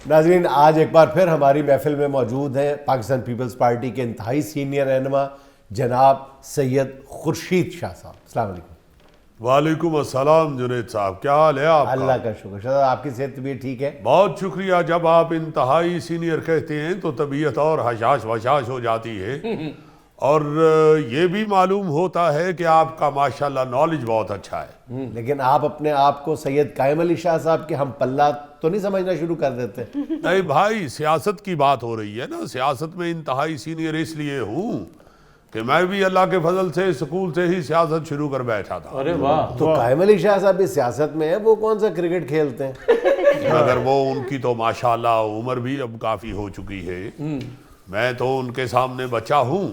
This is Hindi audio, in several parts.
नाज़रीन, आज एक बार फिर हमारी महफिल में मौजूद हैं पाकिस्तान पीपल्स पार्टी के इंतहाई सीनियर रहनुमा जनाब सैयद खुर्शीद शाह साहब। अस्सलाम वालेकुम। वालेकुम अस्सलाम जुनैद साहब, क्या हाल है आपका? अल्लाह का शुक्र। शाह आपकी सेहत तबीयत ठीक है? बहुत शुक्रिया। जब आप इंतहाई सीनियर कहते हैं तो तबीयत और हशाश वशाश हो जाती है और ये भी मालूम होता है कि आपका माशाल्लाह नॉलेज बहुत अच्छा है। लेकिन आप अपने आप को सैयद कायम अली शाह साहब के हम पल्ला तो नहीं समझना शुरू कर देते? नहीं भाई, सियासत की बात हो रही है ना। सियासत में इंतहाई सीनियर इसलिए हूँ कि मैं भी अल्लाह के फजल से स्कूल से ही सियासत शुरू कर बैठा था। अरे वाह। तो कायम अली शाह साहब भी सियासत में है, वो कौन सा क्रिकेट खेलते हैं? मगर वो उनकी तो माशाल्लाह उम्र भी अब काफ़ी हो चुकी है। मैं तो उनके सामने बच्चा हूँ,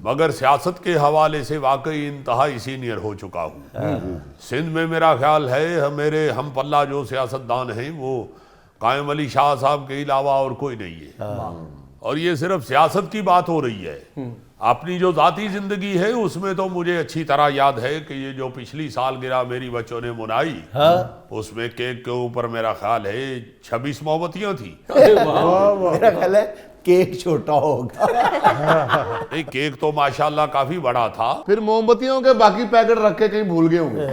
मगर सियासत के हवाले से वाकई इंतहाई सीनियर हो चुका हूँ। सिंध में मेरा ख्याल है मेरे हम पल्ला जो सियासतदान हैं वो कायम अली शाह साहब के अलावा और कोई नहीं है। और ये सिर्फ सियासत की बात हो रही है। अपनी जो जाती जिंदगी है उसमें तो मुझे अच्छी तरह याद है कि ये जो पिछली सालगिरह मेरी बच्चों ने मनाई, उसमें केक के ऊपर मेरा ख्याल है 26 मोमबत्तियां थी। मेरा ख्याल है केक छोटा होगा। नहीं, केक तो माशाल्लाह काफी बड़ा था। फिर मोमबत्तियों के बाकी पैकेट रख के कहीं भूल गए होंगे।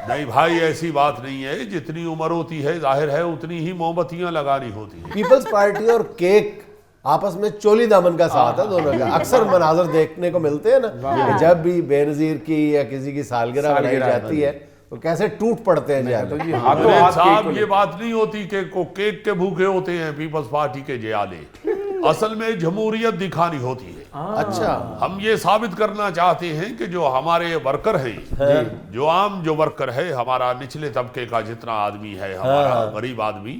नहीं भाई, ऐसी बात नहीं है। जितनी उम्र होती है जाहिर है उतनी ही मोमबत्तियां लगानी होती है। पीपल्स पार्टी और केक आपस में चोली दामन का साथ है दोनों का। अक्सर मनाजर देखने को मिलते हैं ना कि जब भी बेनजीर की या किसी की सालगिरह मनाई जाती है तो कैसे टूट पड़ते हैं जाके। जुनैद साहब, ये बात नहीं होती कि को केक के भूखे होते हैं पीपल्स पार्टी के जयाले। असल में जमहूरियत दिखानी होती है। अच्छा, हम ये साबित करना चाहते हैं कि जो हमारे वर्कर हैं, जो आम जो वर्कर है, हमारा निचले तबके का जितना आदमी है, हमारा गरीब आदमी,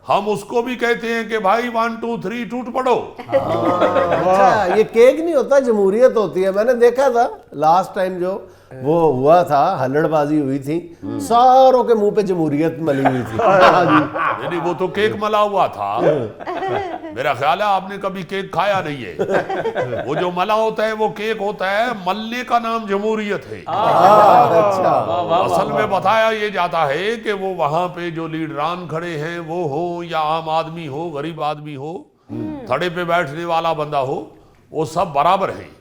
हम उसको भी कहते हैं कि भाई 1 2 3 टूट पड़ो। अच्छा, ये केक नहीं होता, जमहूरियत होती है। मैंने देखा था लास्ट टाइम जो वो हुआ था, हल्लड़बाजी हुई थी, सारों के मुंह पे जमहूरियत मली हुई थी। यानी वो तो केक मला हुआ था। मेरा ख्याल है आपने कभी केक खाया नहीं है। वो जो मला होता है वो केक होता है, मलने का नाम जमहूरियत है। अच्छा, असल में बताया ये जाता है कि वो वहां पे जो लीडरान खड़े हैं वो हो या आम आदमी हो, गरीब आदमी हो, थड़े पे बैठने वाला बंदा हो, वो सब बराबर हैं।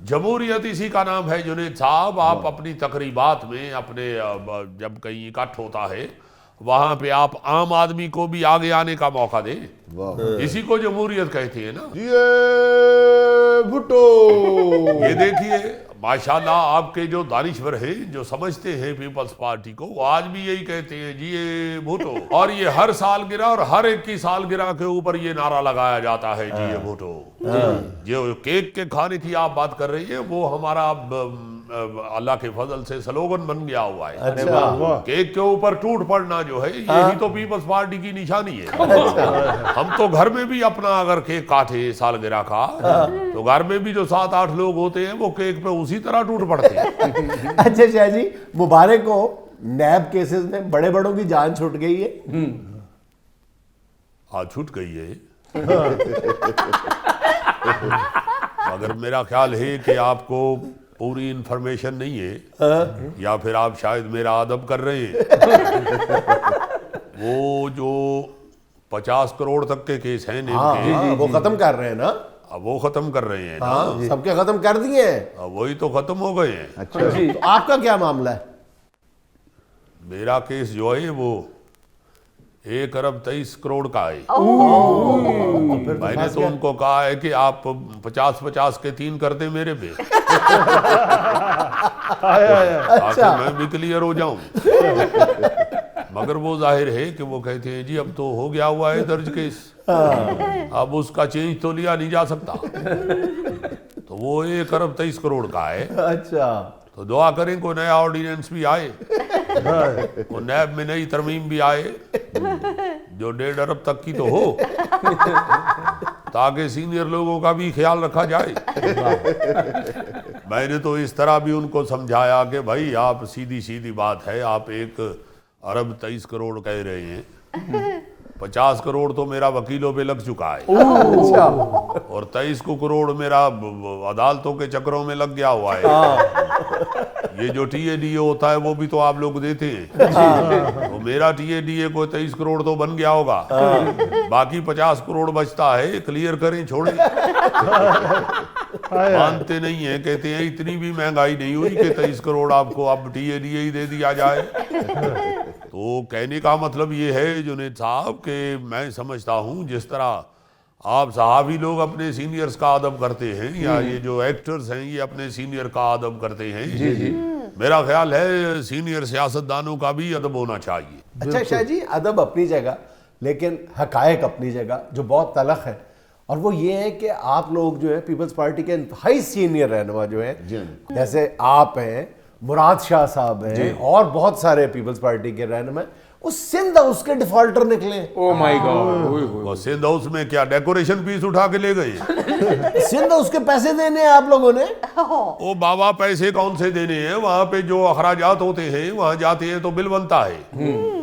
जमहूरियत इसी का नाम है। जुनैद साहब, आप अपनी तकरीबात में अपने जब कहीं इकट्ठ होता है वहां पे आप आम आदमी को भी आगे आने का मौका दें। इसी को जमहूरियत कहते हैं ना। ये भुट्टो। ये देखिए माशाल्लाह आपके जो दानिश्वर हैं, जो समझते हैं पीपल्स पार्टी को, वो आज भी यही कहते हैं जी ये भुट्टो। और ये हर सालगिरह और हर एक की सालगिरह के ऊपर ये नारा लगाया जाता है जी ये भुट्टो। जो केक के खाने की आप बात कर रही है वो हमारा अल्लाह के फजल से स्लोगन बन गया हुआ है। अच्छा। केक के ऊपर टूट पड़ना जो है यही तो पीपल्स पार्टी की निशानी है। हम तो घर में भी अपना अगर केक काटे सालगिरह का तो घर में भी जो 7-8 लोग होते हैं वो केक पे उसी तरह टूट पड़ते हैं। अच्छा शाह जी, मुबारक हो, नैब केसेस में बड़े बड़ों की जान छूट गई है। हाँ, छूट गई है। मगर मेरा ख्याल है कि आपको पूरी इंफॉर्मेशन नहीं है, या फिर आप शायद मेरा अदब कर रहे हैं। वो जो 50 करोड़ तक के केस हैं इनके, वो खत्म कर रहे हैं ना? अब वो खत्म कर रहे हैं ना। सबके खत्म कर दिए हैं। अब वही तो खत्म हो गए हैं। अच्छा, तो आपका क्या मामला है? मेरा केस जो है वो 1 अरब 23 करोड़ का है। मैंने तो उनको कहा है कि आप 50-50 के 3 कर दें मेरे पे, ताकि मैं भी क्लियर हो जाऊं। मगर वो जाहिर है कि वो कहते हैं जी अब तो हो गया हुआ है दर्ज केस, अब उसका चेंज तो लिया नहीं जा सकता। तो वो 1 अरब 23 करोड़ का है। अच्छा, तो दुआ करें कोई नया ऑर्डिनेंस भी आए, वो नैब में नई तरमीम भी आए जो 1.5 अरब तक की तो हो, ताकि सीनियर लोगों का भी ख्याल रखा जाए। मैंने तो इस तरह भी उनको समझाया कि भाई आप सीधी सीधी बात है, आप 1 अरब 23 करोड़ कह रहे हैं, 50 करोड़ तो मेरा वकीलों पे लग चुका है और 23 करोड़ मेरा अदालतों के चक्रों में लग गया हुआ है। ये जो TADA होता है वो भी तो आप लोग देते हैं। तो मेरा TADA को 23 करोड़ तो बन गया होगा, बाकी 50 करोड़ बचता है, क्लियर करें, छोड़ें। मानते नहीं है, कहते हैं इतनी भी महंगाई नहीं हुई कि 23 करोड़ आपको अब TADA ही दे दिया जाए। तो कहने का मतलब ये है जुनैद साहब कि मैं समझता हूँ जिस तरह आप सहाबी लोग अपने सीनियर्स का अदब करते हैं, या ये जो एक्टर्स हैं ये अपने सीनियर का अदब करते हैं, मेरा ख्याल है सीनियर सियासतदानों का भी अदब होना चाहिए। अच्छा शाह जी, अदब अपनी जगह, लेकिन हकायक अपनी जगह जो बहुत तलख है, और वो ये है कि आप लोग जो है पीपल्स पार्टी के इंतहाई सीनियर रहनुमा जो है, जैसे आप हैं, मुराद शाह साहब हैं, और बहुत सारे पीपल्स पार्टी के रहनुमा, उस सिंध हाउस के डिफॉल्टर निकले। Oh my god, Sindh house में क्या डेकोरेशन पीस उठा के ले गए? सिंध हाउस के पैसे देने हैं आप लोगों ने? ओ बाबा, पैसे कौन से देने हैं? वहां पे जो अखराजात होते हैं वहां जाते हैं तो बिल बनता है,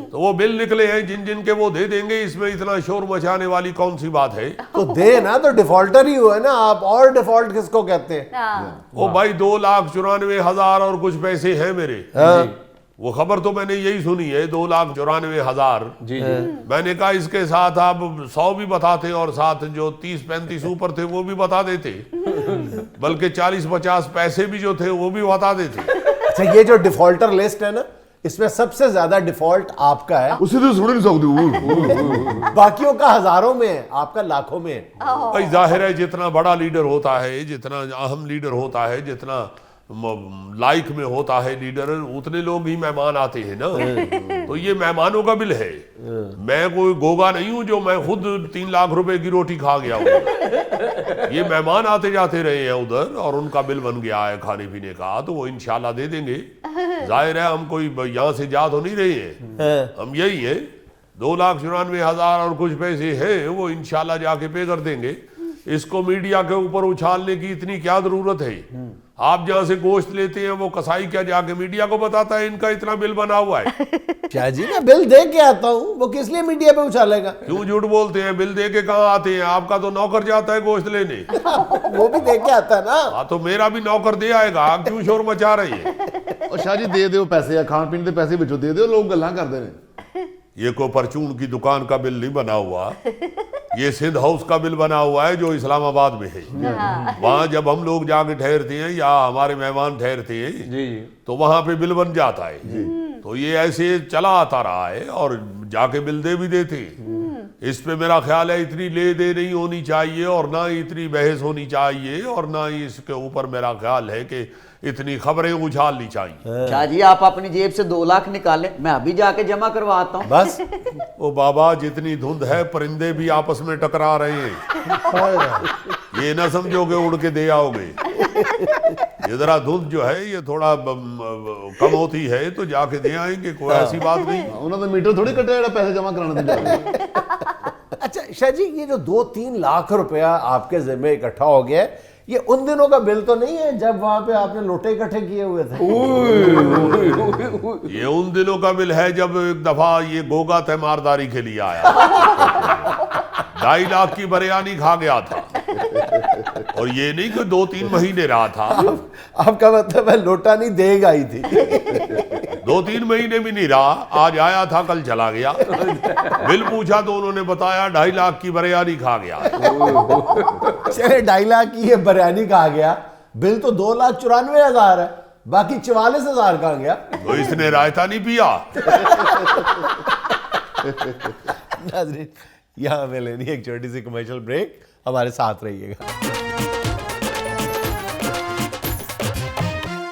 तो वो बिल निकले हैं जिन जिन के वो दे देंगे, इसमें इतना शोर मचाने वाली कौन सी बात है? तो दे ना, तो डिफॉल्टर ही हुए ना आप, और डिफॉल्ट किसको कहते हैं? ओ भाई 2,94,000 और कुछ पैसे हैं मेरे। वो खबर तो मैंने यही सुनी है, 2,94,000। जी मैंने कहा इसके साथ आप 100 भी बताते और साथ जो 30-35 ऊपर थे वो भी बता देते, बल्कि 40-50 पैसे भी जो थे वो भी बता देते। अच्छा, ये जो डिफॉल्टर लिस्ट है ना, इसमें सबसे ज्यादा डिफॉल्ट आपका है, उसी तो सुन नहीं सकते। बाकियों का हजारों में है, आपका लाखों में है। भाई जाहिर है जितना बड़ा लीडर होता है, जितना अहम लीडर होता है, जितना लाइक में होता है लीडर, उतने लोग ही मेहमान आते हैं ना। तो ये मेहमानों का बिल है। मैं कोई गोगा नहीं हूं जो मैं खुद 3 लाख रुपए की रोटी खा गया हूं। ये मेहमान आते जाते रहे हैं उधर, और उनका बिल बन गया है खाने पीने का, तो वो इंशाल्लाह दे देंगे। जाहिर है हम कोई यहाँ से जा तो नहीं रहे हैं, हम यही है 2,94,000 और कुछ पैसे हैं, वो इंशाल्लाह जाके पे कर देंगे। इसको मीडिया के ऊपर उछालने की इतनी क्या जरूरत है? आप जहां से गोश्त लेते हैं वो कसाई क्या जाके मीडिया को बताता है इनका इतना बिल बना हुआ है? शाह जी, मैं बिल दे के आता हूँ, वो किस लिए मीडिया पे उछालेगा? क्यों झूठ बोलते हैं? बिल दे के कहाँ आते हैं? आपका तो नौकर जाता है गोश्त लेने। वो भी दे के आता है ना। हाँ, तो मेरा भी नौकर दे आएगा। आप क्यों शोर मचा रही है? और शाह जी दे दो पैसे, या खान पीने के पैसे बिचो दे दो, लोग गल्ला करते हैं। ये को परचून की दुकान का बिल नहीं बना हुआ, ये सिंध हाउस का बिल बना हुआ है जो इस्लामाबाद में है। वहां जब हम लोग जाके ठहरते हैं या हमारे मेहमान ठहरते हैं जी तो वहां पे बिल बन जाता है। तो ये ऐसे चला आता रहा है, और जाके बिल दे भी देते हैं। इस पे मेरा ख्याल है इतनी ले दे नहीं होनी चाहिए, और ना इतनी बहस होनी चाहिए, और ना ही इसके ऊपर मेरा ख्याल है कि इतनी खबरें उछालनी चाहिए। शाह जी आप अपनी जेब से 2 लाख निकालें, मैं अभी जाके जमा करवाता हूँ। बस ओ बाबा, जितनी धुंध है परिंदे भी आपस में टकरा रहे हैं, ये ना समझो कि उड़ के दे आओगे। ये जरा धुंध जो है ये थोड़ा कम होती है तो जाके दे आएंगे, कोई ऐसी बात नहीं। उन्होंने तो मीटर थोड़ी कटे पैसे जमा कराने देंगे। अच्छा शाह जी, ये जो 2-3 लाख रुपया आपके जिम्मे इकट्ठा हो गया है, ये उन दिनों का बिल तो नहीं है जब वहां पे आपने लोटे इकट्ठे किए हुए थे? ये उन दिनों का बिल है जब एक दफा ये गोगा तैमारदारी के लिए आया, 2.5 लाख की बिरयानी खा गया था, और ये नहीं कि 2-3 महीने रहा था। आपका मतलब है लोटा नहीं देगा ही थी। 2-3 महीने भी नहीं रहा, आज आया था कल चला गया। बिल पूछा तो उन्होंने बताया 2.5 लाख की बिरयानी खा गया। चले 2.5 लाख की ये बिरयानी कहा गया, बिल तो 2,94,000 है, बाकी 44,000 कहाँ गया? तो इसने रायता नहीं पिया। नाज़रीन, यहाँ हमें लेनी एक छोटी सी कमर्शियल ब्रेक, हमारे साथ रहिएगा।